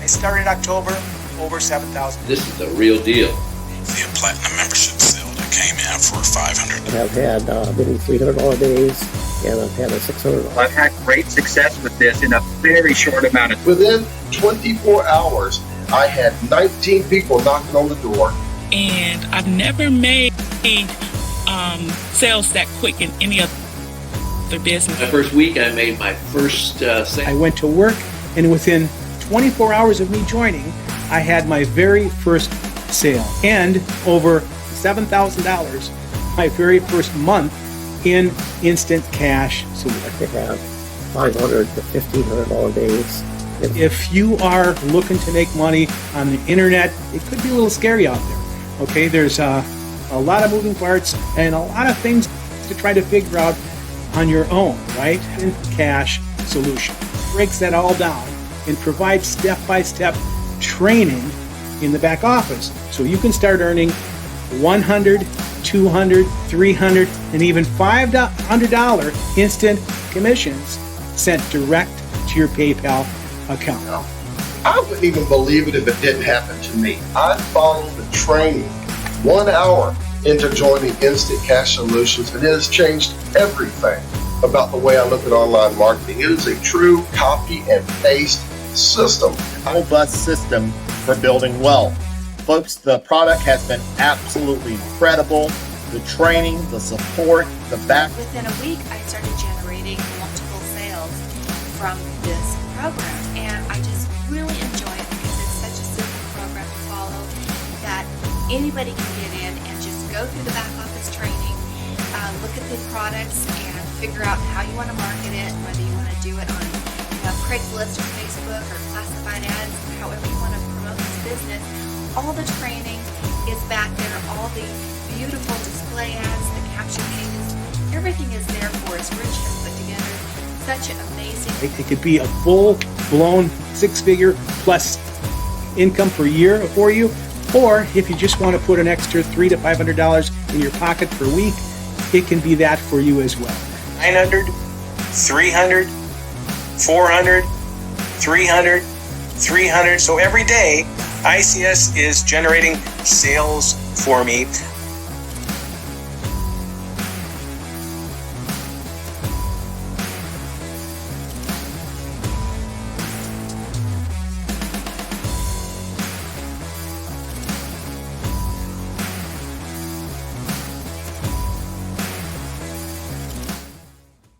started in October, over 7,000. This is the real deal. The platinum membership sale that came in for $500. I've had many $300 days, and I've had a $600. I've had great success with this in a very short amount of time. Within 24 hours, I had 19 people knocking on the door. And I've never made sales that quick in any other business. My first week, I made my first sale. I went to work, and within 24 hours of me joining, I had my very first sale and over $7,000 my very first month in instant cash solution. I could have $500 to $1,500 days. If you are looking to make money on the internet, it could be a little scary out there. Okay, there's a lot of moving parts and a lot of things to try to figure out on your own, right? In cash solution breaks that all down and provides step-by-step training in the back office, so you can start earning $100, $200, $300, and even $500 instant commissions sent direct to your PayPal account. I wouldn't even believe it if it didn't happen to me. I followed the training 1 hour into joining Instant Cash Solutions, and it has changed everything about the way I look at online marketing. It is a true copy and paste system. Robust system for building wealth. Folks, the product has been absolutely incredible. The training, the support, the back. Within a week, I started generating multiple sales from this program, and I just really enjoy it because it's such a simple program to follow that anybody can get in and just go through the back office training, look at the products, and figure out how you want to market it, whether you want to do it on Craigslist or Facebook or classified ads, however you want to promote this business. All the training is back there, all the beautiful display ads, the caption pages, everything is there for us. Rich has put together such an amazing... It could be a full-blown six-figure plus income per year for you, or if you just want to put an extra $300 to $500 in your pocket per week, it can be that for you as well. 900, 300, 400, 300, 300. So every day, ICS is generating sales for me.